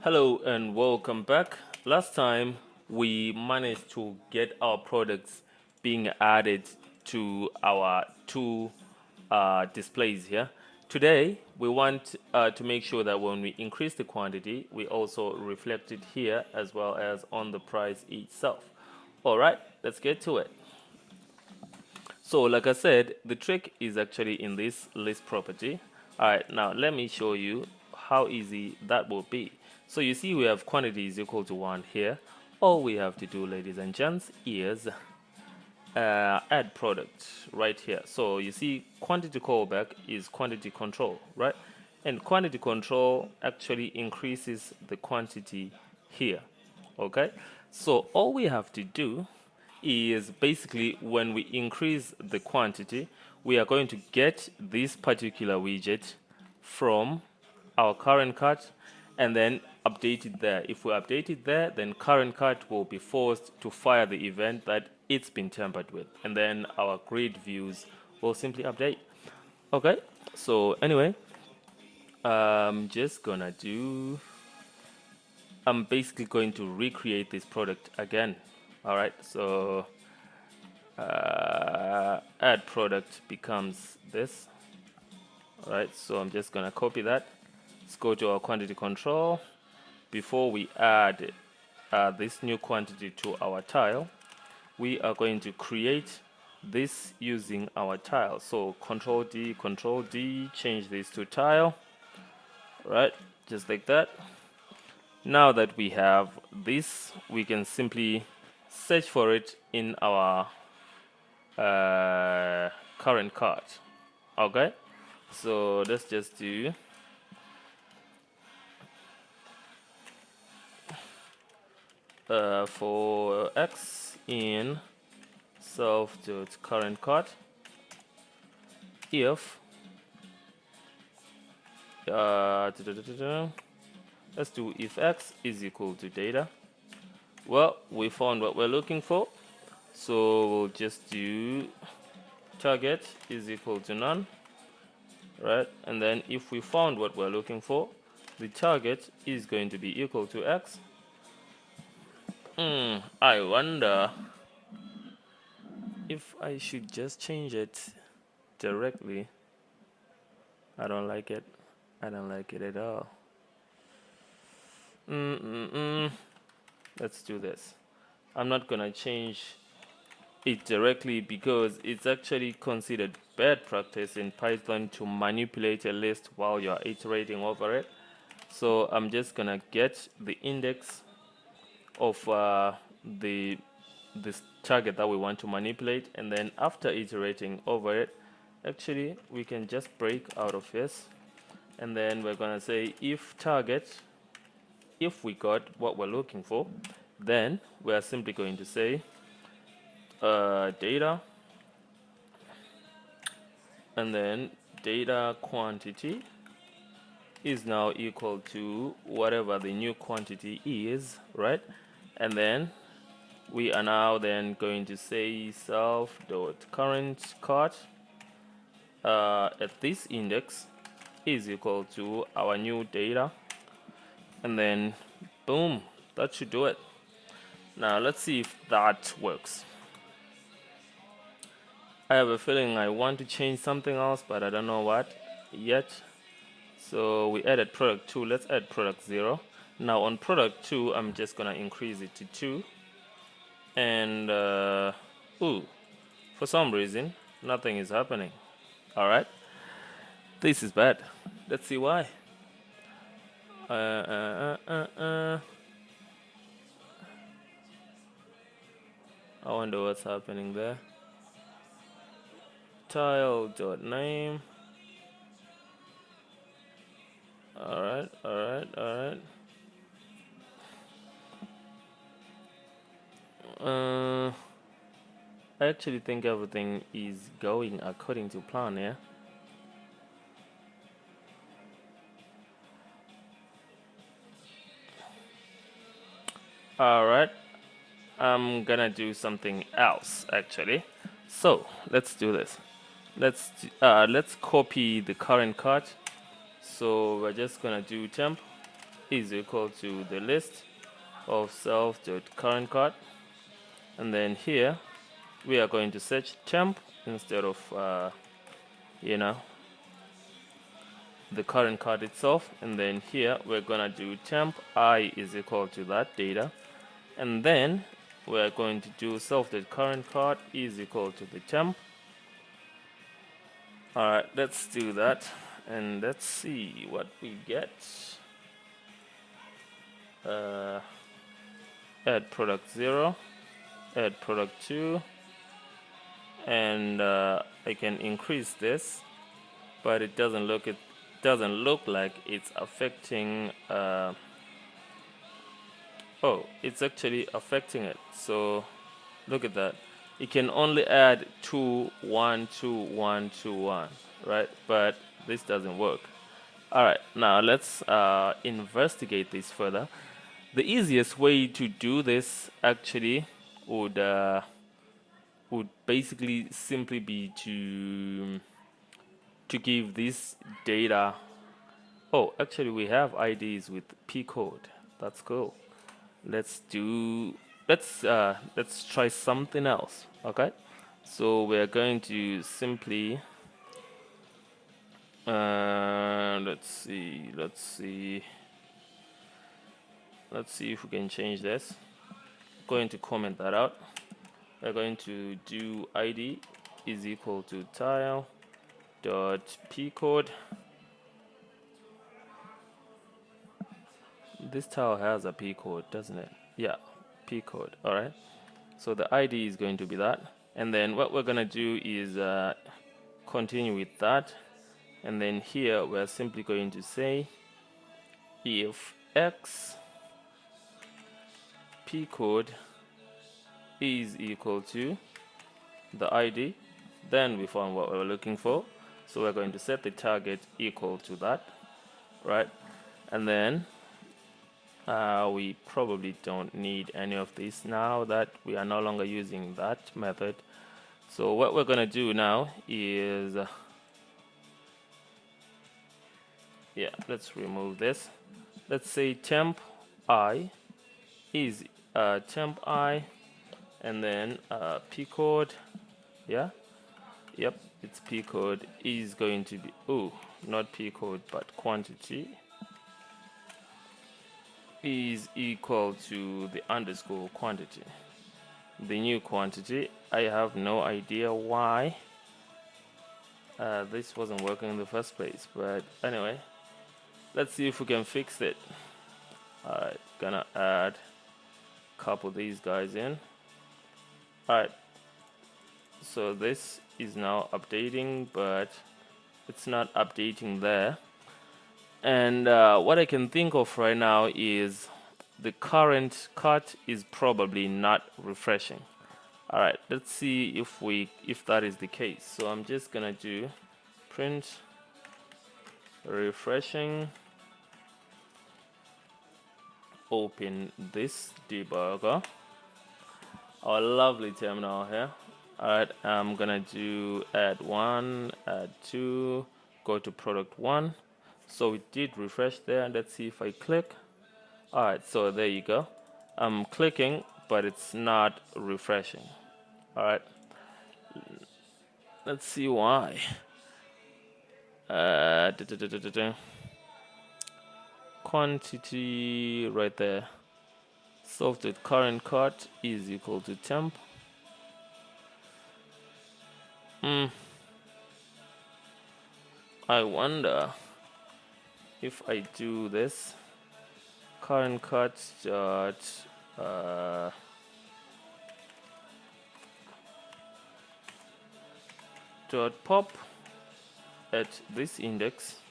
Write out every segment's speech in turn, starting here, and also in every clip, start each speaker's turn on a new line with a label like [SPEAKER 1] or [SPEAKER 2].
[SPEAKER 1] Hello and welcome back. Last time we managed to get our products being added to our two displays here. Today we want to make sure that when we increase the quantity, we also reflect it here as well as on the price itself. All right, let's get to it. So like I said, the trick is actually in this list property. All right, now let me show you how easy that will be. So you see we have quantity is equal to 1 here. All we have to do, ladies and gents, is add product right here. So you see quantity callback is quantity control, right? And quantity control actually increases the quantity here, okay? So all we have to do is basically when we increase the quantity, we are going to get this particular widget from our current cart and then update it there. If we update it there, then current cart will be forced to fire the event that it's been tampered with, and then our grid views will simply update. Okay, so anyway, I'm basically going to recreate this product again. All right, so add product becomes this. All right, so I'm just gonna copy that. Let's go to our quantity control. Before we add this new quantity to our tile, we are going to create this using our tile. So Control D, change this to tile. Right, just like that. Now that we have this, we can simply search for it in our current cart. Okay, so let's just do for x in self.current cart if let's do if x is equal to data. Well, we found what we're looking for, so we'll just do target is equal to none, right? And then if we found what we're looking for, the target is going to be equal to x. I wonder if I should just change it directly. I don't like it. I don't like it at all. Let's do this. I'm not gonna change it directly because it's actually considered bad practice in Python to manipulate a list while you're iterating over it. So I'm just gonna get the index of this target that we want to manipulate, and then after iterating over it, actually we can just break out of this, and then we're gonna say if target, if we got what we're looking for, then we are simply going to say data, and then data quantity is now equal to whatever the new quantity is, right? And then we are now then going to say self.current cart at this index is equal to our new data, and then boom, that should do it. Now let's see if that works. I have a feeling I want to change something else, but I don't know what yet. So we added product 2, let's add product 0. Now on product 2, I'm just gonna increase it to 2. And for some reason, nothing is happening. All right, this is bad. Let's see why. I wonder what's happening there. Tile.name. All right. I actually think everything is going according to plan here. Alright, I'm gonna do something else actually. So let's do this. Let's copy the current cart. So we're just gonna do temp is equal to the list of self.current card, and then here we are going to search temp instead of the current card itself, and then here we're gonna do temp I is equal to that data, and then we're going to do self.current card is equal to the temp. Alright, let's do that and let's see what we get. Add product 0, add product 2, and I can increase this, but it doesn't look like it's affecting oh, it's actually affecting it. So look at that. It can only add 2 1 2 1 2 1, right? But this doesn't work. All right, now let's investigate this further. The easiest way to do this actually would basically simply be to give this data. Oh, actually we have IDs with P code. That's cool. Let's try something else. Okay, so we're going to simply let's see if we can change this. Going to comment that out. We're going to do ID is equal to tile dot P code. This tile has a P code, doesn't it? Yeah, P code. All right, so the ID is going to be that, and then what we're gonna do is continue with that, and then here we're simply going to say if X P code is equal to the ID, then we found what we're looking for. So we're going to set the target equal to that, right? And then we probably don't need any of this now that we are no longer using that method. So what we're going to do now is yeah, let's remove this. Let's say temp I is temp I, and then P code, yeah, yep, it's P code is going to be, oh, not P code but quantity is equal to the underscore quantity, the new quantity. I have no idea why this wasn't working in the first place, but anyway, let's see if we can fix it. Alright, gonna add a couple of these guys in. Alright, so this is now updating, but it's not updating there. And what I can think of right now is the current cut is probably not refreshing. All right, let's see if that is the case. So I'm just gonna do print refreshing, open this debugger, our lovely terminal here. All right, I'm gonna do add 1, add 2, go to product 1. So it did refresh there. Let's see if I click. All right, so there you go. I'm clicking, but it's not refreshing. All right, let's see why. Quantity right there. Software current cut is equal to temp. I wonder if I do this current cut dot pop at this index.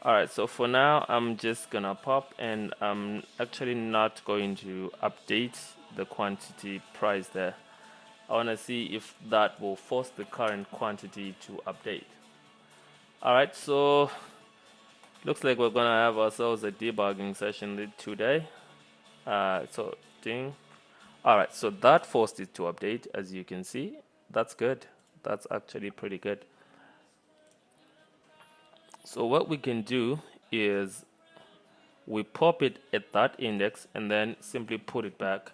[SPEAKER 1] Alright, so for now I'm just gonna pop, and I'm actually not going to update the quantity price there. I wanna see if that will force the current quantity to update. Alright, so looks like we're gonna have ourselves a debugging session today. So ding. Alright, so that forced it to update, as you can see. That's good. That's actually pretty good. So what we can do is we pop it at that index and then simply put it back.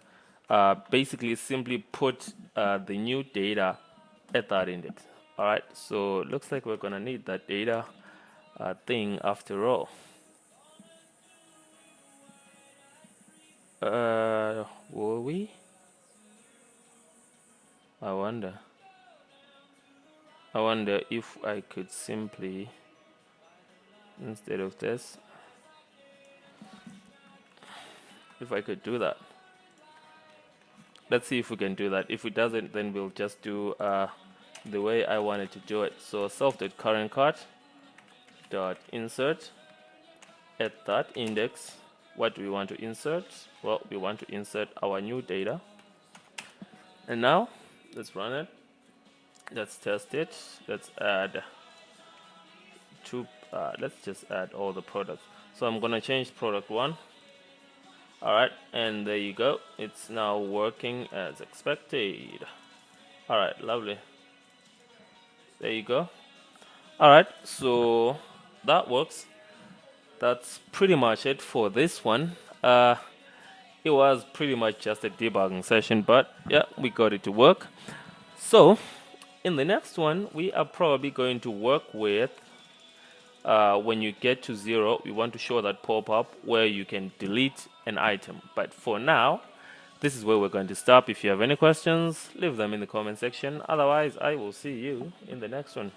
[SPEAKER 1] Basically, simply put the new data at that index. All right, so it looks like we're gonna need that data thing after all. Will we? I wonder if I could simply, instead of this, if I could do that. Let's see if we can do that. If it doesn't, then we'll just do the way I wanted to do it. So self.currentCard dot insert at that index. What do we want to insert? Well, we want to insert our new data. And now let's run it. Let's test it. Let's add two. Let's just add all the products. So I'm gonna change product 1. All right, and there you go. It's now working as expected. All right, lovely. There you go. All right, so that works. That's pretty much it for this one. It was pretty much just a debugging session, but yeah, we got it to work. So in the next one, we are probably going to work with when you get to 0, we want to show that pop-up where you can delete an item. But for now, this is where we're going to stop. If you have any questions, leave them in the comment section. Otherwise, I will see you in the next one.